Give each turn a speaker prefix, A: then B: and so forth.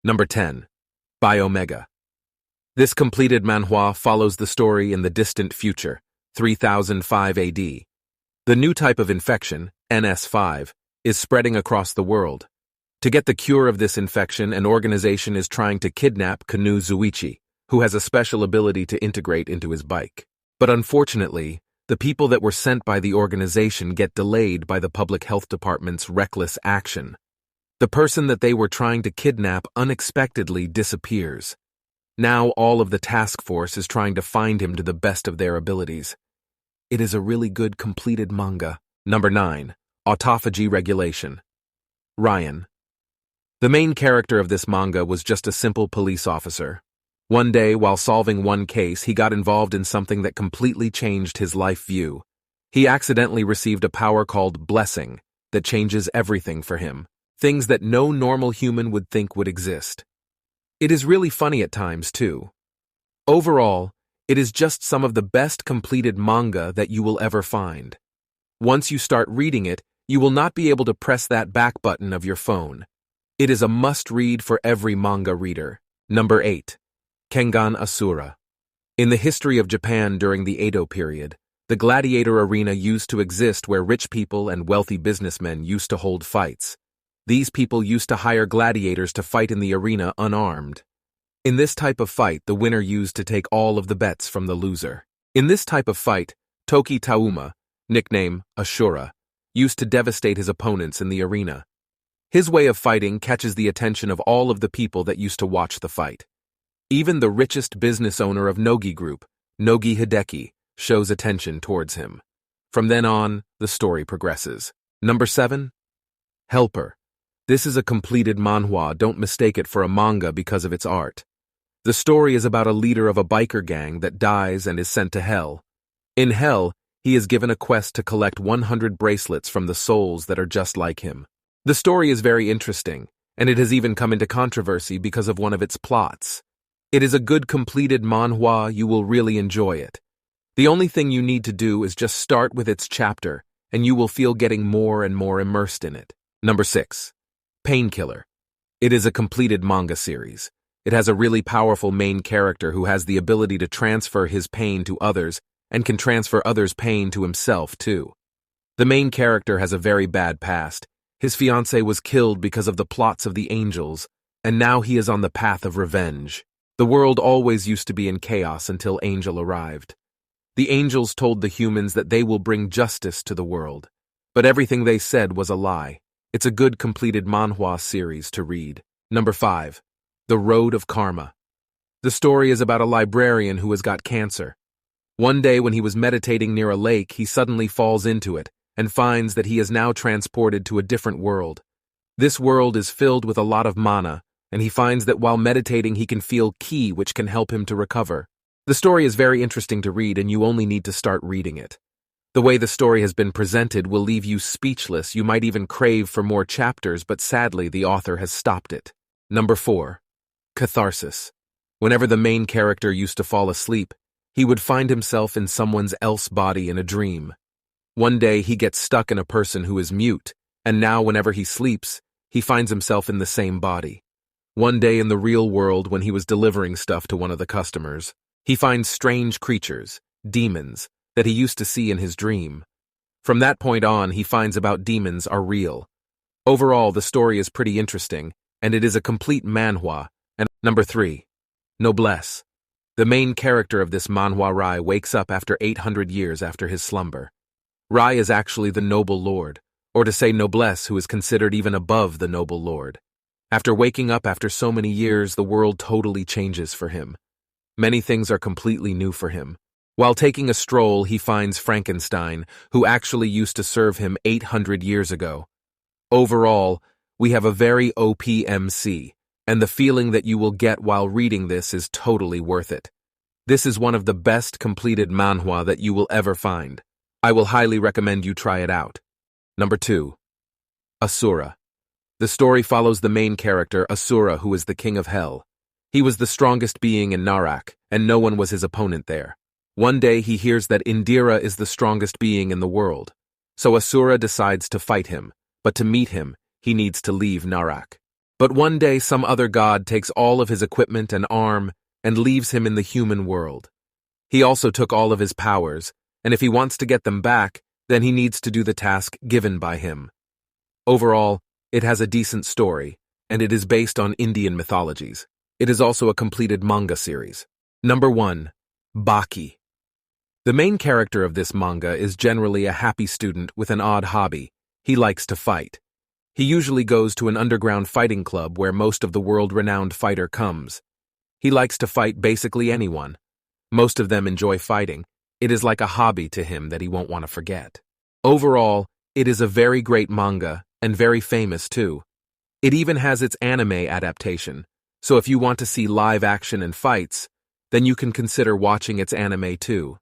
A: Number 10. Biomega. This completed manhwa follows the story in the distant future, 3005 AD. The new type of infection, NS5, is spreading across the world. To get the cure of this infection, an organization is trying to kidnap Kanu Zuichi, who has a special ability to integrate into his bike. But unfortunately, the people that were sent by the organization get delayed by the public health department's reckless action. The person that they were trying to kidnap unexpectedly disappears. Now all of the task force is trying to find him to the best of their abilities. It is a really good completed manga. Number 9. Autophagy Regulation. Ryan. The main character of this manga was just a simple police officer. One day, while solving one case, he got involved in something that completely changed his life view. He accidentally received a power called blessing that changes everything for him, things that no normal human would think would exist. It is really funny at times, too. Overall, it is just some of the best completed manga that you will ever find. Once you start reading it, you will not be able to press that back button of your phone. It is a must-read for every manga reader. Number 8. Kengan Ashura. In the history of Japan during the Edo period, the gladiator arena used to exist where rich people and wealthy businessmen used to hold fights. These people used to hire gladiators to fight in the arena unarmed. In this type of fight, the winner used to take all of the bets from the loser. In this type of fight, Toki Tauma, nickname Asura, used to devastate his opponents in the arena. His way of fighting catches the attention of all of the people that used to watch the fight. Even the richest business owner of Nogi Group, Nogi Hideki, shows attention towards him. From then on, the story progresses. Number 7. Helper. This is a completed manhwa, don't mistake it for a manga because of its art. The story is about a leader of a biker gang that dies and is sent to hell. In hell, he is given a quest to collect 100 bracelets from the souls that are just like him. The story is very interesting, and it has even come into controversy because of one of its plots. It is a good completed manhwa, you will really enjoy it. The only thing you need to do is just start with its chapter, and you will feel getting more and more immersed in it. Number 6. Painkiller. It is a completed manga series. It has a really powerful main character who has the ability to transfer his pain to others and can transfer others' pain to himself too. The main character has a very bad past. His fiancée was killed because of the plots of the angels, and now he is on the path of revenge. The world always used to be in chaos until Angel arrived. The angels told the humans that they will bring justice to the world, but everything they said was a lie. It's a good completed manhwa series to read. Number 5. The Road of Karma. The story is about a librarian who has got cancer. One day when he was meditating near a lake, he suddenly falls into it and finds that he is now transported to a different world. This world is filled with a lot of mana, and he finds that while meditating he can feel ki which can help him to recover. The story is very interesting to read and you only need to start reading it. The way the story has been presented will leave you speechless. You might even crave for more chapters, but sadly the author has stopped it. Number 4. Catharsis. Whenever the main character used to fall asleep, he would find himself in someone else's body in a dream. One day he gets stuck in a person who is mute, and now whenever he sleeps, he finds himself in the same body. One day in the real world when he was delivering stuff to one of the customers, he finds strange creatures, demons, that he used to see in his dream. From that point on, he finds about demons are real. Overall, the story is pretty interesting, and it is a complete manhwa. And number 3. Noblesse. The main character of this manhwa, Rai, wakes up after 800 years after his slumber. Rai is actually the noble lord, or to say Noblesse, who is considered even above the noble lord. After waking up after so many years, the world totally changes for him. Many things are completely new for him. While taking a stroll, he finds Frankenstein, who actually used to serve him 800 years ago. Overall, we have a very OP MC, and the feeling that you will get while reading this is totally worth it. This is one of the best completed manhwa that you will ever find. I will highly recommend you try it out. Number 2. Asura. The story follows the main character, Asura, who is the king of hell. He was the strongest being in Narak, and no one was his opponent there. One day he hears that Indira is the strongest being in the world, so Asura decides to fight him, but to meet him, he needs to leave Narak. But one day some other god takes all of his equipment and arm and leaves him in the human world. He also took all of his powers, and if he wants to get them back, then he needs to do the task given by him. Overall, it has a decent story, and it is based on Indian mythologies. It is also a completed manga series. Number 1. Baki. The main character of this manga is generally a happy student with an odd hobby. He likes to fight. He usually goes to an underground fighting club where most of the world-renowned fighter comes. He likes to fight basically anyone. Most of them enjoy fighting. It is like a hobby to him that he won't want to forget. Overall, it is a very great manga, and very famous too. It even has its anime adaptation, so if you want to see live action and fights, then you can consider watching its anime too.